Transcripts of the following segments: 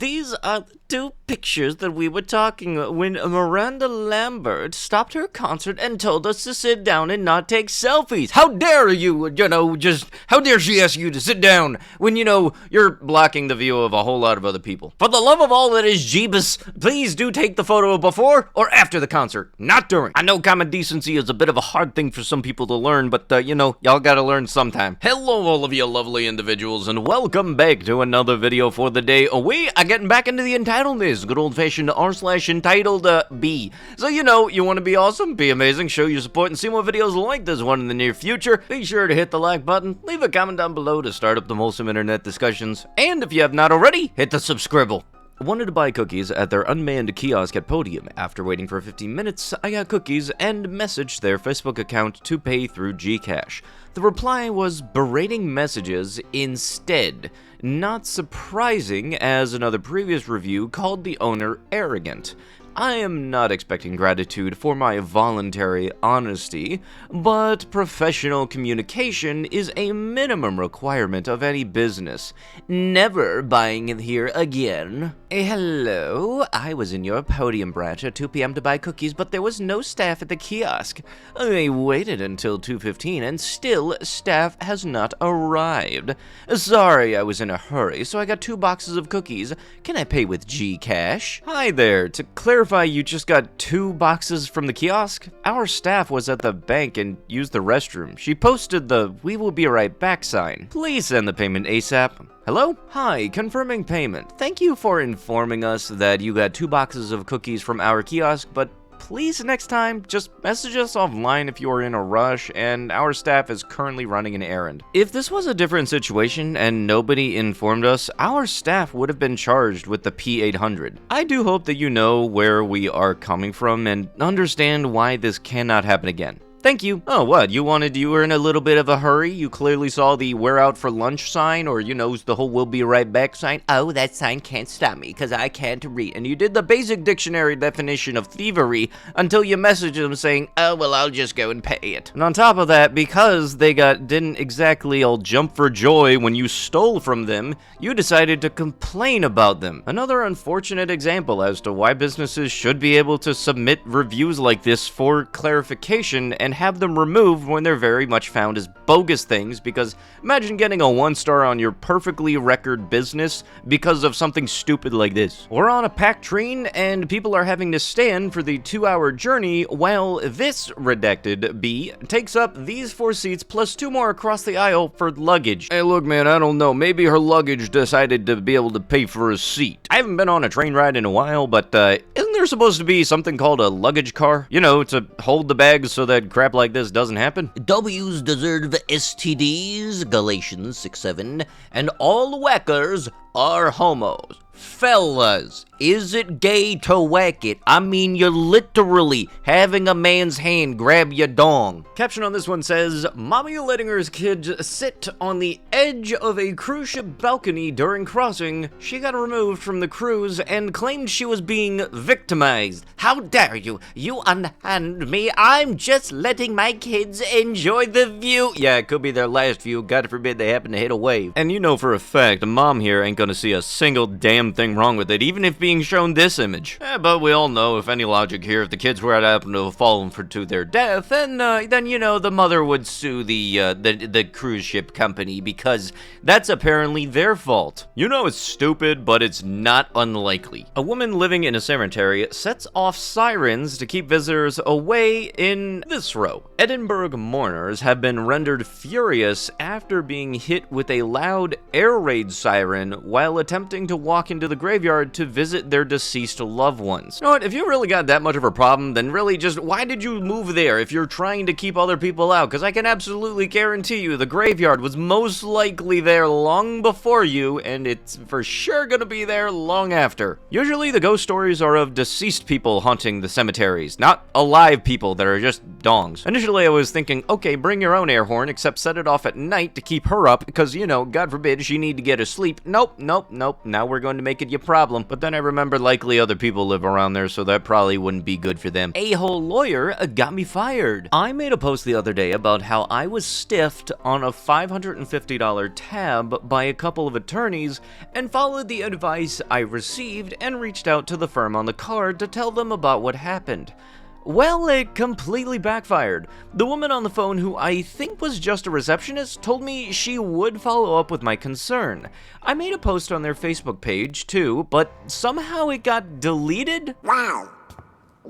these are the two pictures that we were talking when Miranda Lambert stopped her concert and told us to sit down and not take selfies. How dare you, how dare she ask you to sit down when, you're blocking the view of a whole lot of other people. For the love of all that is Jeebus, please do take the photo before or after the concert, not during. I know common decency is a bit of a hard thing for some people to learn, but, y'all gotta learn sometime. Hello, all of you lovely individuals, and welcome back to another video for the day. We are getting back into the entitledness, good old-fashioned r/entitledB. So, you want to be awesome, be amazing, show your support, and see more videos like this one in the near future. Be sure to hit the like button, leave a comment down below to start up the wholesome internet discussions, and if you have not already, hit the subscribe. Wanted to buy cookies at their unmanned kiosk at Podium. After waiting for 15 minutes, I got cookies and messaged their Facebook account to pay through Gcash. The reply was berating messages instead. Not surprising, as another previous review called the owner arrogant. I am not expecting gratitude for my voluntary honesty, but professional communication is a minimum requirement of any business. Never buying here again. Hello, I was in your Podium branch at 2 p.m. to buy cookies, but there was no staff at the kiosk. I waited until 2:15 and still staff has not arrived. Sorry, I was in a hurry, so I got 2 boxes of cookies. Can I pay with Gcash? Hi there, to clarify, you just got 2 boxes from the kiosk? Our staff was at the bank and used the restroom. She posted the "we will be right back" sign. Please send the payment ASAP. Hello? Hi, confirming payment. Thank you for informing us that you got 2 boxes of cookies from our kiosk, but please next time, just message us offline if you are in a rush and our staff is currently running an errand. If this was a different situation and nobody informed us, our staff would have been charged with the P800. I do hope that you know where we are coming from and understand why this cannot happen again. Thank you. Oh, what? You were in a little bit of a hurry? You clearly saw the "we're out for lunch" sign, or, the whole "we'll be right back" sign. Oh, that sign can't stop me, because I can't read. And you did the basic dictionary definition of thievery until you messaged them saying, "Oh, well, I'll just go and pay it." And on top of that, because they didn't exactly all jump for joy when you stole from them, you decided to complain about them. Another unfortunate example as to why businesses should be able to submit reviews like this for clarification and have them removed when they're very much found as bogus things, because imagine getting a 1-star on your perfectly record business because of something stupid like this. We're on a packed train and people are having to stand for the 2-hour journey while this redacted B takes up these 4 seats plus 2 more across the aisle for luggage. Hey, look, man, I don't know. Maybe her luggage decided to be able to pay for a seat. I haven't been on a train ride in a while, but isn't there supposed to be something called a luggage car? To hold the bags so that crap like this doesn't happen? W's deserve STDs, Galatians 6:7, and all whackers are homos. Fellas, is it gay to whack it? I mean, you're literally having a man's hand grab your dong. Caption on this one says, "Mommy letting her kids sit on the edge of a cruise ship balcony during crossing. She got removed from the cruise and claimed she was being victimized. How dare you? You unhand me. I'm just letting my kids enjoy the view." Yeah, it could be their last view. God forbid they happen to hit a wave. And you know for a fact, mom here ain't gonna see a single damn thing wrong with it, even if being shown this image. But we all know, if any logic here, if the kids were to happen to have fallen to their death, then the mother would sue the cruise ship company, because that's apparently their fault. It's stupid, but it's not unlikely. A woman living in a cemetery sets off sirens to keep visitors away in this row. Edinburgh mourners have been rendered furious after being hit with a loud air raid siren while attempting to walk into the graveyard to visit their deceased loved ones. You know what, if you really got that much of a problem, then really just why did you move there if you're trying to keep other people out? Because I can absolutely guarantee you the graveyard was most likely there long before you, and it's for sure gonna be there long after. Usually the ghost stories are of deceased people haunting the cemeteries, not alive people that are just dongs. Initially I was thinking, okay, bring your own air horn, except set it off at night to keep her up, because, God forbid she need to get a sleep. Nope. Now we're going to make it your problem. But then I remembered likely other people live around there, so that probably wouldn't be good for them. A-hole lawyer got me fired. I made a post the other day about how I was stiffed on a $550 tab by a couple of attorneys and followed the advice I received and reached out to the firm on the card to tell them about what happened. Well, it completely backfired. The woman on the phone, who I think was just a receptionist, told me she would follow up with my concern. I made a post on their Facebook page, too, but somehow it got deleted? Wow.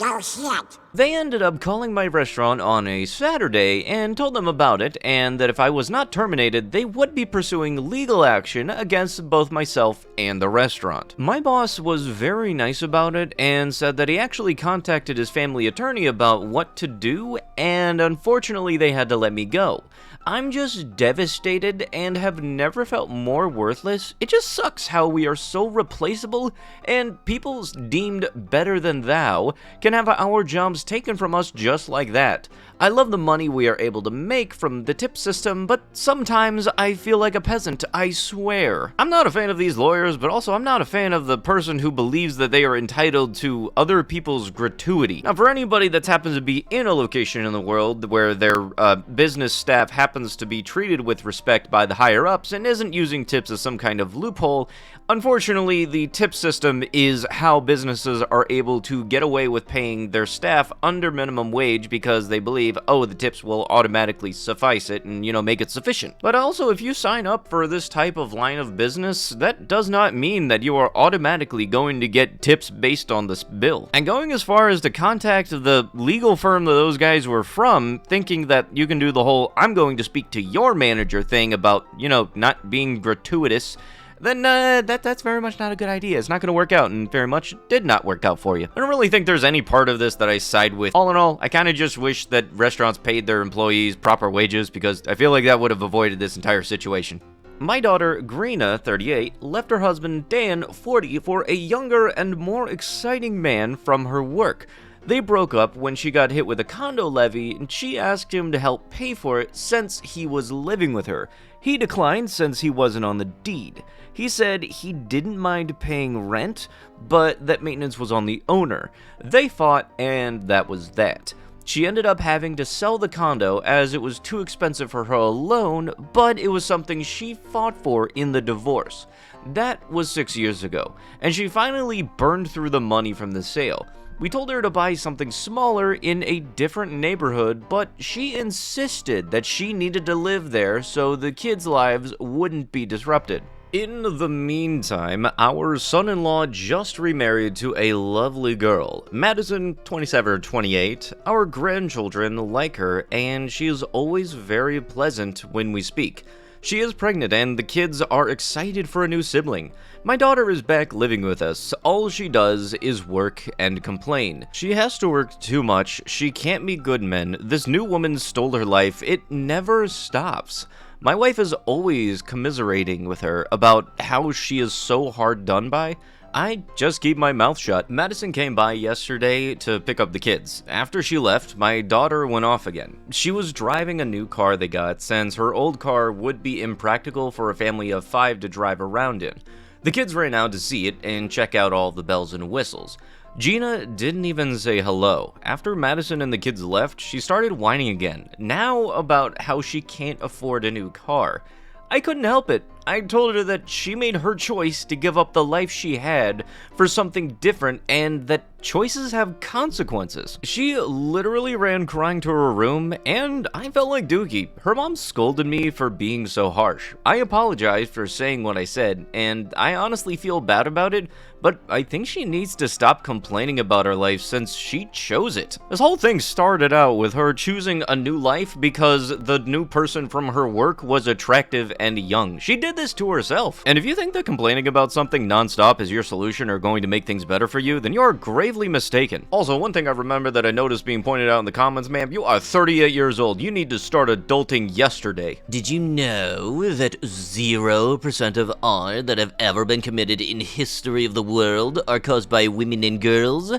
No shit. They ended up calling my restaurant on a Saturday and told them about it, and that if I was not terminated, they would be pursuing legal action against both myself and the restaurant. My boss was very nice about it and said that he actually contacted his family attorney about what to do, and unfortunately they had to let me go. I'm just devastated and have never felt more worthless. It just sucks how we are so replaceable and people deemed better than thou can have our jobs taken from us just like that. I love the money we are able to make from the tip system, but sometimes I feel like a peasant, I swear. I'm not a fan of these lawyers, but also I'm not a fan of the person who believes that they are entitled to other people's gratuity. Now, for anybody that's happens to be in a location in the world where their business staff happens to be treated with respect by the higher-ups and isn't using tips as some kind of loophole, unfortunately, the tip system is how businesses are able to get away with paying their staff under minimum wage because they believe, oh, the tips will automatically suffice it and, make it sufficient. But also, if you sign up for this type of line of business, that does not mean that you are automatically going to get tips based on this bill. And going as far as to contact the legal firm that those guys were from, thinking that you can do the whole, I'm going to speak to your manager thing about, not being gratuitous, then that's very much not a good idea. It's not going to work out, and very much did not work out for you. I don't really think there's any part of this that I side with. All in all, I kind of just wish that restaurants paid their employees proper wages, because I feel like that would have avoided this entire situation. My daughter, Greena, 38, left her husband, Dan, 40, for a younger and more exciting man from her work. They broke up when she got hit with a condo levy, and she asked him to help pay for it since he was living with her. He declined since he wasn't on the deed. He said he didn't mind paying rent, but that maintenance was on the owner. They fought, and that was that. She ended up having to sell the condo as it was too expensive for her alone, but it was something she fought for in the divorce. That was 6 years ago, and she finally burned through the money from the sale. We told her to buy something smaller in a different neighborhood, but she insisted that she needed to live there so the kids' lives wouldn't be disrupted. In the meantime, our son-in-law just remarried to a lovely girl. Madison, 27 or 28. Our grandchildren like her, and she is always very pleasant when we speak. She is pregnant, and the kids are excited for a new sibling. My daughter is back living with us. All she does is work and complain. She has to work too much. She can't meet good men. This new woman stole her life. It never stops. My wife is always commiserating with her about how she is so hard done by. I just keep my mouth shut. Madison came by yesterday to pick up the kids. After she left, my daughter went off again. She was driving a new car they got since her old car would be impractical for a family of 5 to drive around in. The kids ran out to see it and check out all the bells and whistles. Gina didn't even say hello. After Madison and the kids left, she started whining again, now about how she can't afford a new car. I couldn't help it. I told her that she made her choice to give up the life she had for something different, and that choices have consequences. She literally ran crying to her room, and I felt like Dookie. Her mom scolded me for being so harsh. I apologized for saying what I said, and I honestly feel bad about it, but I think she needs to stop complaining about her life since she chose it. This whole thing started out with her choosing a new life because the new person from her work was attractive and young. She did this to herself. And if you think that complaining about something nonstop is your solution or going to make things better for you, then you're gravely mistaken. Also, one thing I remember that I noticed being pointed out in the comments, ma'am, you are 38 years old. You need to start adulting yesterday. Did you know that 0% of art that have ever been committed in history of the world are caused by women and girls?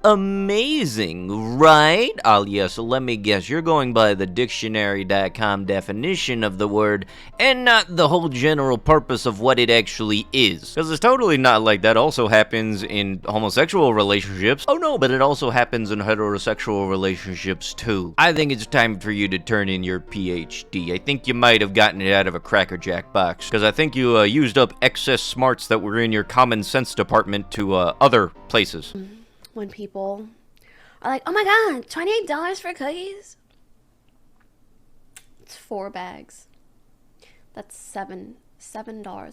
amazing, right? Yes, let me guess, you're going by the dictionary.com definition of the word and not the whole general purpose of what it actually is. Because it's totally not like that also happens in homosexual relationships. Oh no, but it also happens in heterosexual relationships too. I think it's time for you to turn in your PhD. I think you might have gotten it out of a Cracker Jack box, because I think you used up excess smarts that were in your common sense department to other places. When people are like, oh my god, $28 for cookies? It's 4 bags. That's $7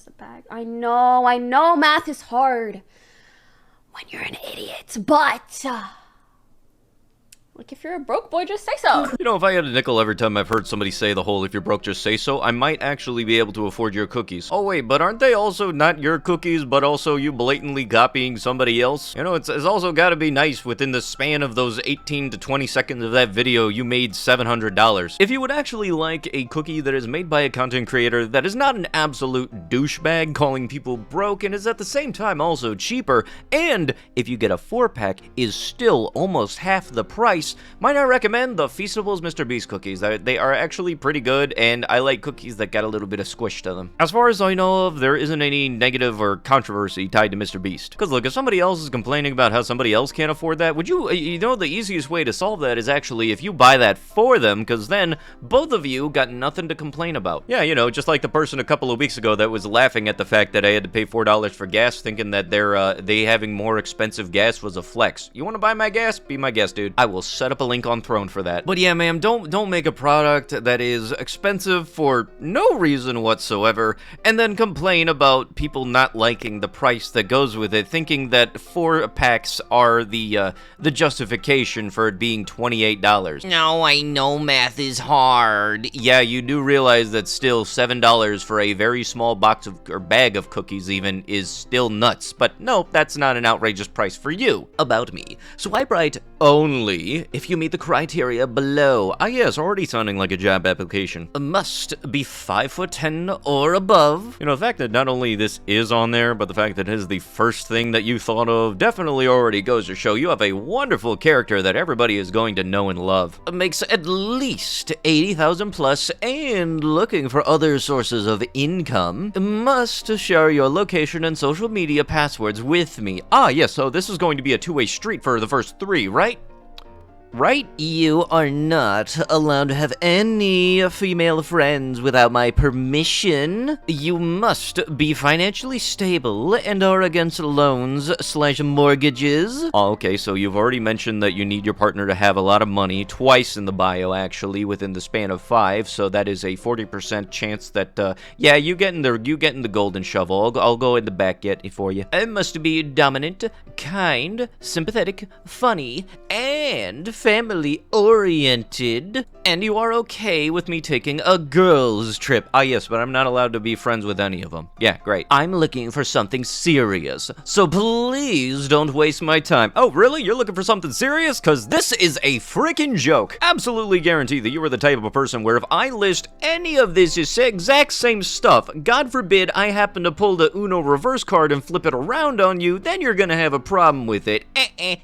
a bag. I know math is hard when you're an idiot, but like, if you're a broke boy, just say so. You know, if I had a nickel every time I've heard somebody say the whole "if you're broke, just say so," I might actually be able to afford your cookies. Oh wait, but aren't they also not your cookies, but also you blatantly copying somebody else? You know, it's also gotta be nice within the span of those 18 to 20 seconds of that video, you made $700. If you would actually like a cookie that is made by a content creator that is not an absolute douchebag calling people broke and is at the same time also cheaper, and if you get a 4-pack is still almost half the price, might I recommend the Feastables Mr. Beast cookies. They are actually pretty good, and I like cookies that got a little bit of squish to them. As far as I know of, there isn't any negative or controversy tied to Mr. Beast. Because look, if somebody else is complaining about how somebody else can't afford that, would you know, the easiest way to solve that is actually if you buy that for them, because then both of you got nothing to complain about. Yeah, you know, just like the person a couple of weeks ago that was laughing at the fact that I had to pay $4 for gas, thinking that they having more expensive gas was a flex. You want to buy my gas? Be my guest, dude. I will set up a link on Throne for that. But yeah, ma'am, don't make a product that is expensive for no reason whatsoever, and then complain about people not liking the price that goes with it, thinking that 4 packs are the justification for it being $28. No, I know math is hard. Yeah, you do realize that still $7 for a very small box of, or bag of cookies even, is still nuts. But no, that's not an outrageous price for you. About me. Swipe-right only if you meet the criteria below. Ah yes, already sounding like a job application. Must be 5'10" or above. You know, the fact that not only this is on there, but the fact that it is the first thing that you thought of definitely already goes to show you have a wonderful character that everybody is going to know and love. Makes at least 80,000 plus and looking for other sources of income. Must share your location and social media passwords with me. Ah yes, so this is going to be a two-way street for the first 3, right? Right? You are not allowed to have any female friends without my permission. You must be financially stable and are against loans/mortgages. Oh, okay, so you've already mentioned that you need your partner to have a lot of money, twice in the bio actually, within the span of 5, so that is a 40% chance that, yeah, you getting the golden shovel. I'll go in the back get it for you. It must be dominant, kind, sympathetic, funny, and family-oriented, and you are okay with me taking a girls' trip. Ah, yes, but I'm not allowed to be friends with any of them. Yeah, great. I'm looking for something serious, so please don't waste my time. Oh, really? You're looking for something serious? Because this is a freaking joke. Absolutely guarantee that you are the type of a person where if I list any of this exact same stuff, God forbid I happen to pull the Uno reverse card and flip it around on you, then you're gonna have a problem with it.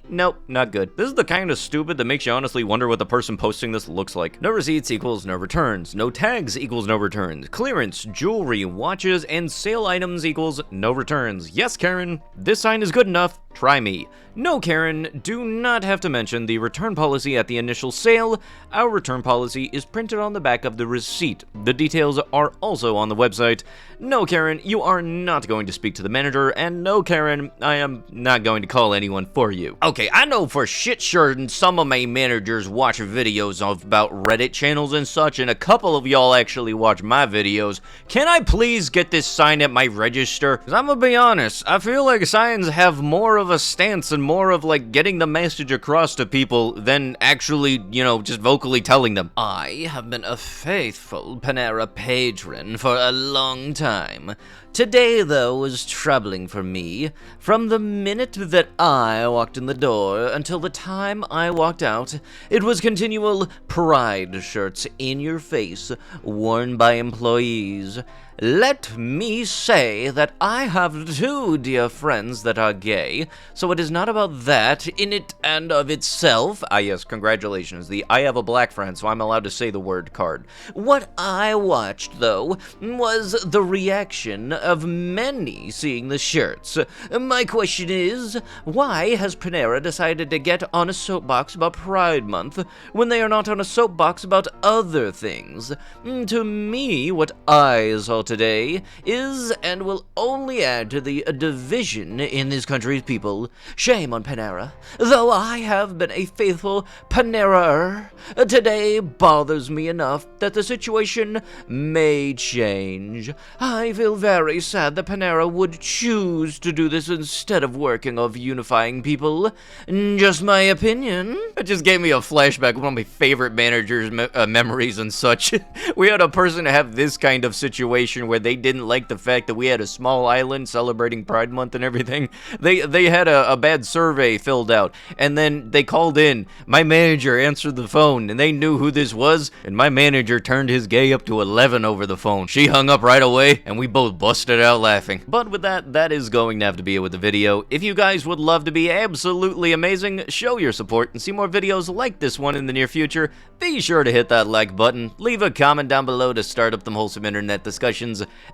Nope, not good. This is the kind of stupid that makes you honestly wonder what the person posting this looks like. No receipts equals no returns. No tags equals no returns. Clearance, jewelry, watches, and sale items equals no returns. Yes, Karen, this sign is good enough. Try me. No, Karen, do not have to mention the return policy at the initial sale. Our return policy is printed on the back of the receipt. The details are also on the website. No, Karen, you are not going to speak to the manager, and no, Karen, I am not going to call anyone for you. Okay, I know for shit sure some of my managers watch videos about Reddit channels and such, and a couple of y'all actually watch my videos. Can I please get this sign at my register? Because I'm gonna be honest, I feel like signs have more of a stance and more of like getting the message across to people than actually, you know, just vocally telling them. I have been a faithful Panera patron for a long time. Today, though, was troubling for me. From the minute that I walked in the door until the time I walked out, it was continual pride shirts in your face, worn by employees. Let me say that I have 2 dear friends that are gay, so it is not about that in it and of itself. Ah, yes, congratulations. I have a black friend, so I'm allowed to say the word card. What I watched, though, was the reaction of many seeing the shirts. My question is, why has Panera decided to get on a soapbox about Pride Month when they are not on a soapbox about other things? To me, what I saw today is and will only add to the division in this country's people. Shame on Panera. Though I have been a faithful Panera-er, today bothers me enough that the situation may change. I feel very sad that Panera would choose to do this instead of working of unifying people. Just my opinion. It just gave me a flashback, one of my favorite managers' memories and such. We had a person have this kind of situation where they didn't like the fact that we had a small island celebrating Pride Month and everything. They had a bad survey filled out, and then they called in. My manager answered the phone, and they knew who this was, and my manager turned his gay up to 11 over the phone. She hung up right away, and we both busted out laughing. But with that is going to have to be it with the video. If you guys would love to be absolutely amazing, show your support and see more videos like this one in the near future, be sure to hit that like button, leave a comment down below to start up them wholesome internet discussions,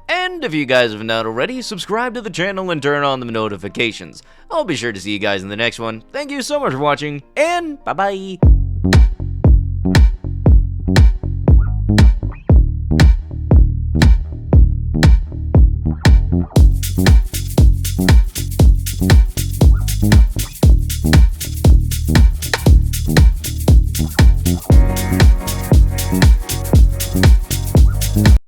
and if you guys have not already, subscribe to the channel and turn on the notifications. I'll be sure to see you guys in the next one. Thank you so much for watching, and bye-bye!